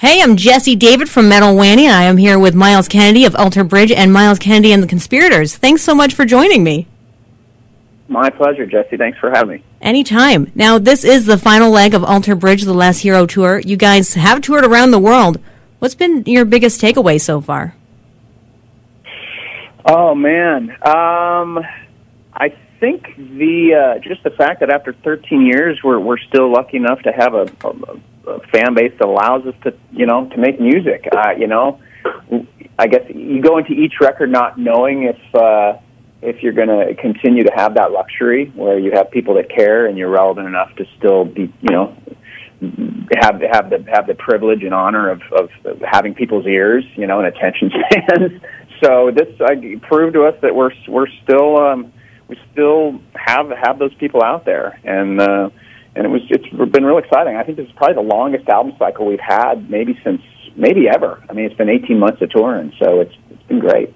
Hey, I'm Jessie David from Metal Wani, and I am here with Myles Kennedy of Alter Bridge and Myles Kennedy and the Conspirators. Thanks so much for joining me. My pleasure, Jessie. Thanks for having me. Anytime. Now, this is the final leg of Alter Bridge, the Last Hero Tour. You guys have toured around the world. What's been your biggest takeaway so far? Oh, man. I think just the fact that after 13 years, we're still lucky enough to have a fan base that allows us to make music. I guess you go into each record not knowing if you're going to continue to have that luxury where you have people that care and you're relevant enough to still be, have the privilege and honor of having people's ears, and attention spans. So this proved to us that we're still we still have those people out there, and it's been real exciting. I think this is probably the longest album cycle we've had maybe ever. I mean, it's been 18 months of touring, so it's been great.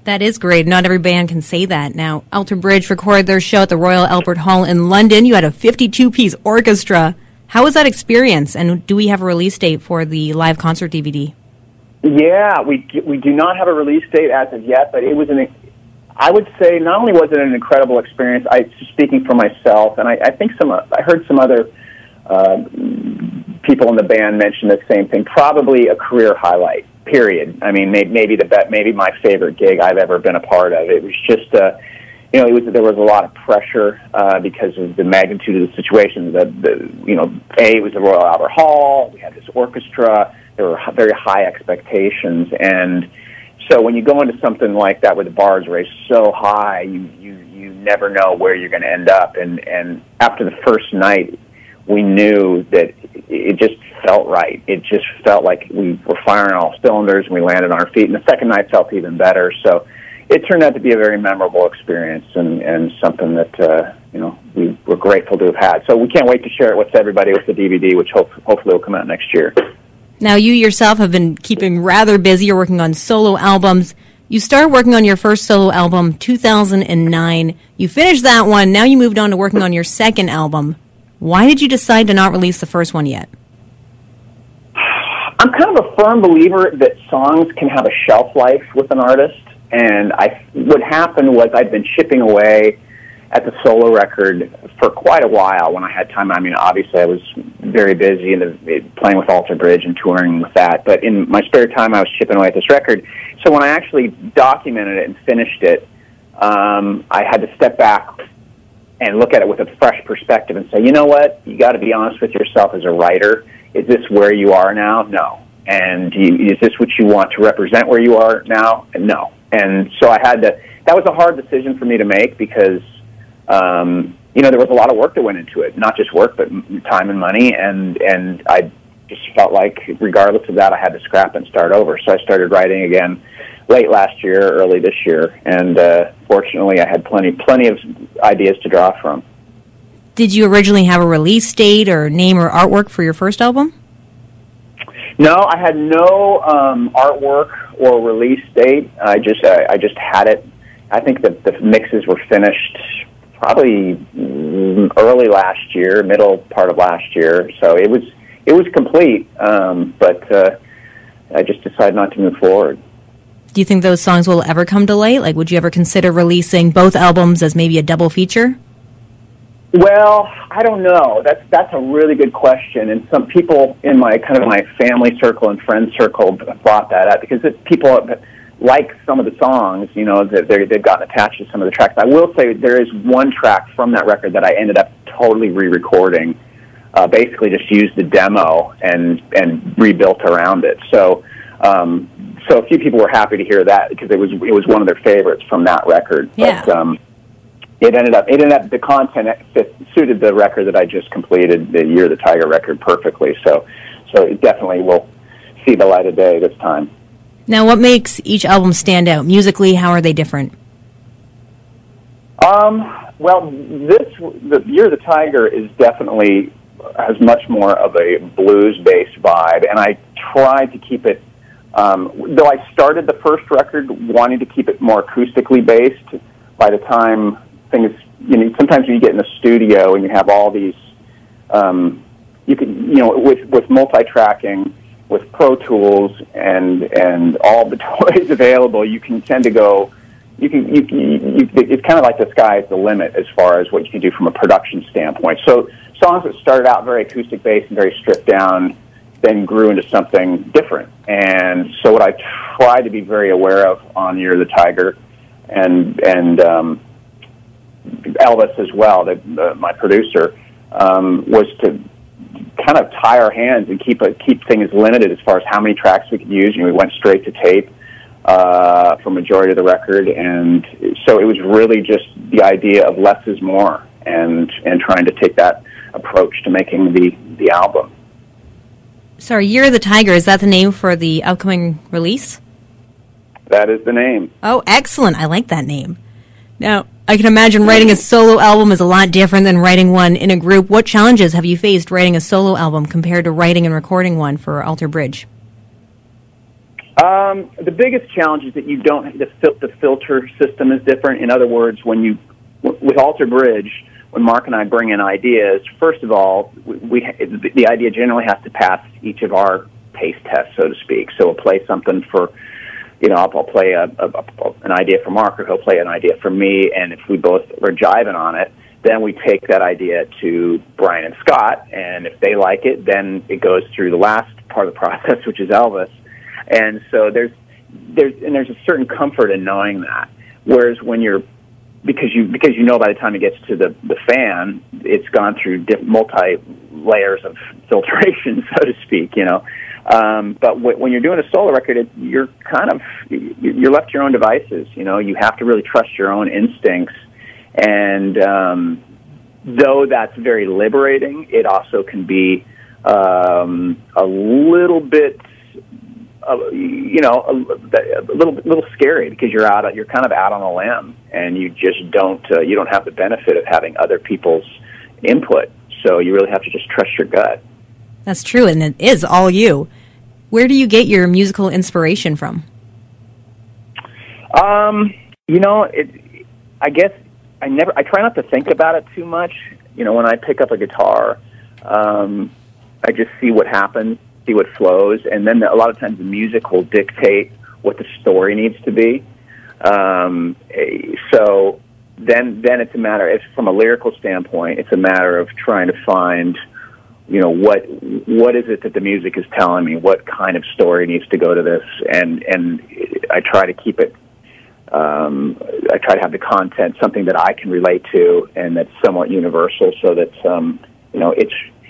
That is great. Not every band can say that. Now, Alter Bridge recorded their show at the Royal Albert Hall in London. You had a 52-piece orchestra. How was that experience, and do we have a release date for the live concert DVD? Yeah, we do not have a release date as of yet, but it was I would say not only was it an incredible experience, speaking for myself, and I think I heard some other people in the band mention the same thing, probably a career highlight, period. I mean, maybe my favorite gig I've ever been a part of. It was just, there was a lot of pressure because of the magnitude of the situation. It was the Royal Albert Hall, we had this orchestra, there were very high expectations, and so when you go into something like that where the bar is raised so high, you never know where you're going to end up. And after the first night, we knew that it just felt right. It just felt like we were firing all cylinders and we landed on our feet. And the second night felt even better. So it turned out to be a very memorable experience and something that we were grateful to have had. So we can't wait to share it with everybody with the DVD, which hopefully will come out next year. Now, you yourself have been keeping rather busy. You're working on solo albums. You started working on your first solo album 2009. You finished that one. Now you moved on to working on your second album. Why did you decide to not release the first one yet? I'm kind of a firm believer that songs can have a shelf life with an artist. And what happened was I'd been chipping away at the solo record for quite a while when I had time. I mean, obviously I was very busy playing with Alter Bridge and touring with that, but in my spare time I was chipping away at this record. So when I actually documented it and finished it, I had to step back and look at it with a fresh perspective and say, you know what, you got to be honest with yourself as a writer. Is this where you are now? No. And is this what you want to represent where you are now? No. And so that was a hard decision for me to make because there was a lot of work that went into it, not just work, but time and money, and I just felt like regardless of that, I had to scrap and start over. So I started writing again late last year, early this year, and fortunately I had plenty of ideas to draw from. Did you originally have a release date or name or artwork for your first album? No, I had no artwork or release date. I just had it. I think that the mixes were finished probably early last year, middle part of last year. So it was complete, but I just decided not to move forward. Do you think those songs will ever come to light? Like, would you ever consider releasing both albums as maybe a double feature? Well, I don't know. That's a really good question, and some people in my family circle and friend circle brought that up because people like some of the songs, they've gotten attached to some of the tracks. I will say there is one track from that record that I ended up totally re-recording. Basically, just used the demo and rebuilt around it. So a few people were happy to hear that because it was one of their favorites from that record. Yeah. But it ended up the content suited the record that I just completed, the Year of the Tiger record, perfectly. So it definitely will see the light of day this time. Now, what makes each album stand out? Musically, how are they different? Well, the Year of the Tiger definitely has much more of a blues-based vibe, and I tried to keep it, though I started the first record wanting to keep it more acoustically based. By the time things, sometimes when you get in the studio and you have all these, with multi-tracking, with Pro Tools and all the toys available, you can tend to go. It's kind of like the sky's the limit as far as what you can do from a production standpoint. So songs that started out very acoustic based and very stripped down then grew into something different. And so what I try to be very aware of on Year of the Tiger and Elvis as well, my producer, was to kind of tie our hands and keep things limited as far as how many tracks we could use. We went straight to tape for majority of the record, and so it was really just the idea of less is more, and trying to take that approach to making the album. Sorry, Year of the Tiger, is that the name for the upcoming release? That is the name. Oh, excellent. I like that name. Now, I can imagine writing a solo album is a lot different than writing one in a group. What challenges have you faced writing a solo album compared to writing and recording one for Alter Bridge? The biggest challenge is that you don't. The filter system is different. In other words, with Alter Bridge, when Mark and I bring in ideas, first of all, the idea generally has to pass each of our taste tests, so to speak. So we'll play something for, I'll play an idea for Mark, or he'll play an idea for me, and if we both are jiving on it, then we take that idea to Brian and Scott, and if they like it, then it goes through the last part of the process, which is Elvis. And so there's a certain comfort in knowing that. Whereas when because you know by the time it gets to the fan, it's gone through multi layers of filtration, so to speak. But when you're doing a solo record, you're left to your own devices. You have to really trust your own instincts, and though that's very liberating, it also can be a little bit. A little scary, because you're kind of out on a limb, and you just don't have the benefit of having other people's input. So you really have to just trust your gut. That's true, and it is all you. Where do you get your musical inspiration from? I guess I try not to think about it too much. When I pick up a guitar, I just see what happens, see what flows, and then a lot of times the music will dictate what the story needs to be. So then it's a matter, from a lyrical standpoint, it's a matter of trying to find, what is it that the music is telling me? What kind of story needs to go to this? And I try to keep it. I try to have the content something that I can relate to and that's somewhat universal, so that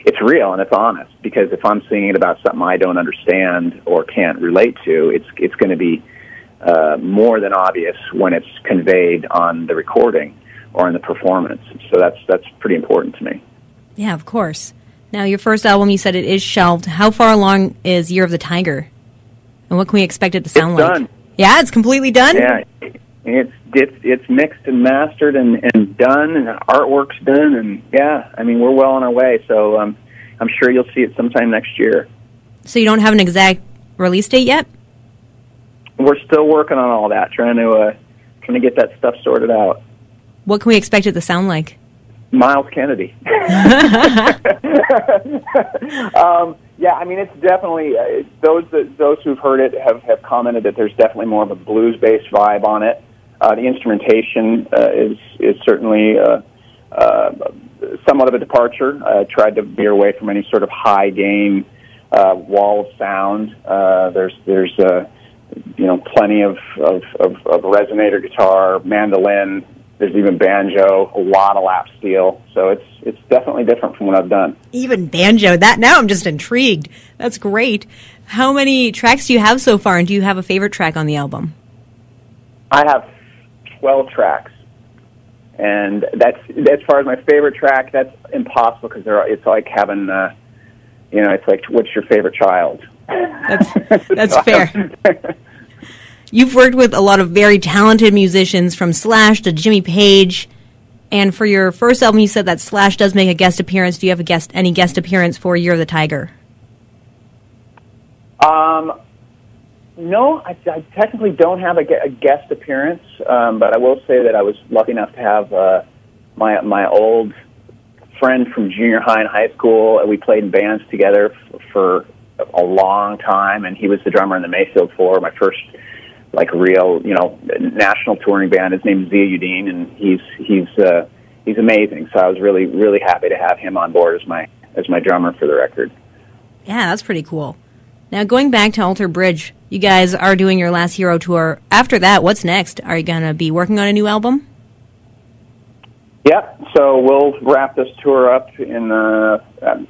it's real and it's honest. Because if I'm singing about something I don't understand or can't relate to, it's going to be more than obvious when it's conveyed on the recording or in the performance. So that's pretty important to me. Yeah, of course. Now, your first album, you said it is shelved. How far along is Year of the Tiger? And what can we expect it to sound like? Done. Yeah, it's completely done? Yeah, it's mixed and mastered and done, and the artwork's done, and yeah, we're well on our way. So I'm sure you'll see it sometime next year. So you don't have an exact release date yet? We're still working on all that, trying to get that stuff sorted out. What can we expect it to sound like? Myles Kennedy. Yeah, it's definitely those who've heard it have commented that there's definitely more of a blues-based vibe on it. The instrumentation is certainly somewhat of a departure. I tried to veer away from any sort of high gain wall of sound. There's plenty of resonator guitar, mandolin. There's even banjo, a lot of lap steel. So it's definitely different from what I've done. Even banjo. Now I'm just intrigued. That's great. How many tracks do you have so far, and do you have a favorite track on the album? I have 12 tracks. And that's, as far as my favorite track, that's impossible, because it's like having, it's like, what's your favorite child? That's fair. You've worked with a lot of very talented musicians, from Slash to Jimmy Page. And for your first album, you said that Slash does make a guest appearance. Do you have any guest appearance for Year of the Tiger? No, I technically don't have a guest appearance, but I will say that I was lucky enough to have my old friend from junior high and high school. We played in bands together for a long time, and he was the drummer in the Mayfield Four, my first like real, national touring band. His name is Ziauddin, and he's amazing. So I was really, really happy to have him on board as my drummer for the record. Yeah, that's pretty cool. Now, going back to Alter Bridge, you guys are doing your Last Hero tour. After that, what's next? Are you going to be working on a new album? Yep. So we'll wrap this tour up in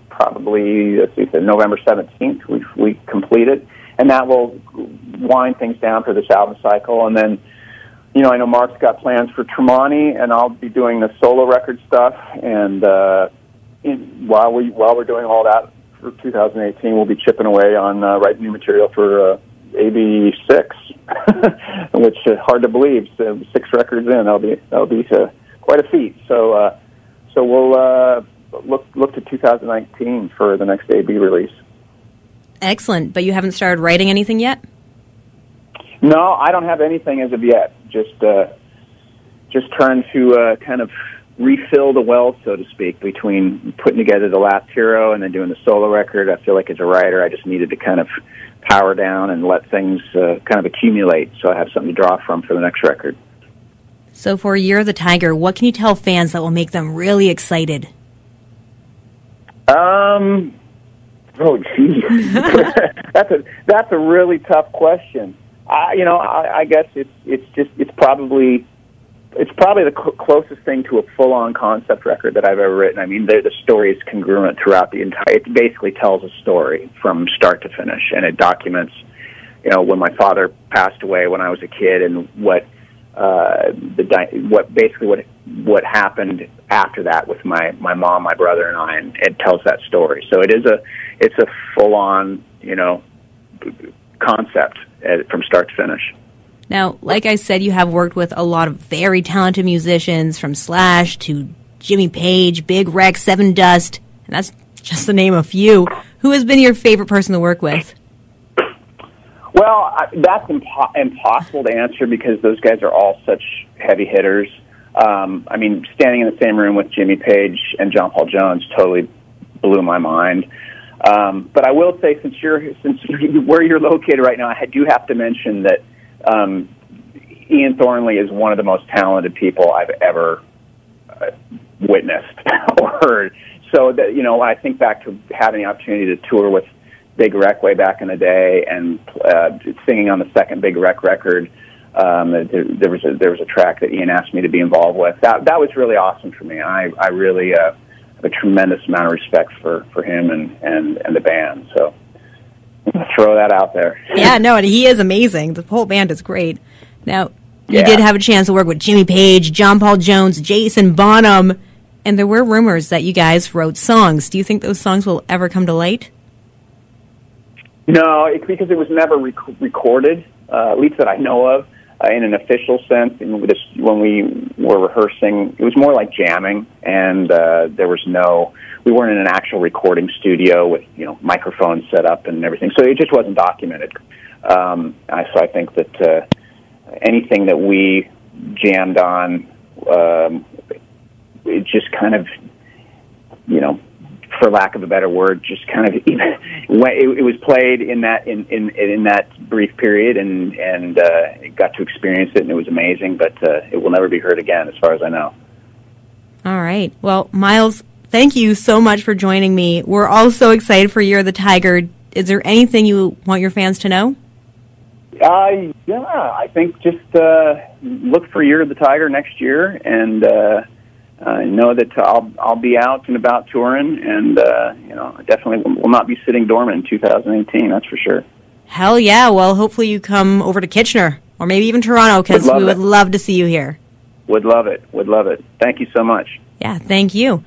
probably, November 17th. We complete it. And that will wind things down for this album cycle. And then, I know Mark's got plans for Tremonti, and I'll be doing the solo record stuff. And while we're doing all that for 2018, we'll be chipping away on writing new material for AB6, which is hard to believe. So 6 records in, that'll be quite a feat. So we'll look to 2019 for the next AB release. Excellent, but you haven't started writing anything yet? No, I don't have anything as of yet. Just trying to kind of refill the well, so to speak, between putting together the Last Hero and then doing the solo record. I feel like as a writer, I just needed to kind of power down and let things kind of accumulate so I have something to draw from for the next record. So for Year of the Tiger, what can you tell fans that will make them really excited? Oh, geez. That's a really tough question. I guess it's probably the closest thing to a full-on concept record that I've ever written. I mean, the story is congruent throughout the entire. It basically tells a story from start to finish, and it documents, when my father passed away when I was a kid, and what happened after that with my mom, my brother, and I, and it tells that story. So it's a full-on, concept from start to finish. Now, like I said, you have worked with a lot of very talented musicians, from Slash to Jimmy Page, Big Rex, Seven Dust, and that's just to name a few. Who has been your favorite person to work with? Well, that's impossible to answer because those guys are all such heavy hitters. I mean, standing in the same room with Jimmy Page and John Paul Jones totally blew my mind. But I will say, since where you're located right now, I do have to mention that Ian Thornley is one of the most talented people I've ever witnessed or heard. So that, when I think back to having the opportunity to tour with Big Rec way back in the day and singing on the second Big Rec record, there was a track that Ian asked me to be involved with. That was really awesome for me. I really have a tremendous amount of respect for him and the band. So I'm going to throw that out there. Yeah, no, and he is amazing. The whole band is great. Now, you did have a chance to work with Jimmy Page, John Paul Jones, Jason Bonham, and there were rumors that you guys wrote songs. Do you think those songs will ever come to light? No, it's because it was never recorded, at least that I know of, in an official sense. And when we were rehearsing, it was more like jamming, and we weren't in an actual recording studio with microphones set up and everything. So it just wasn't documented. So I think that anything that we jammed on, it just kind of, for lack of a better word, just kind of it was played in that brief period, and got to experience it, and it was amazing. But it will never be heard again, as far as I know. All right. Well, Myles, thank you so much for joining me. We're all so excited for Year of the Tiger. Is there anything you want your fans to know? Yeah, I think just look for Year of the Tiger next year, and know that I'll be out and about touring, and I definitely will not be sitting dormant in 2018. That's for sure. Hell yeah! Well, hopefully you come over to Kitchener or maybe even Toronto, because we would love to see you here. Would love it. Thank you so much. Yeah, thank you.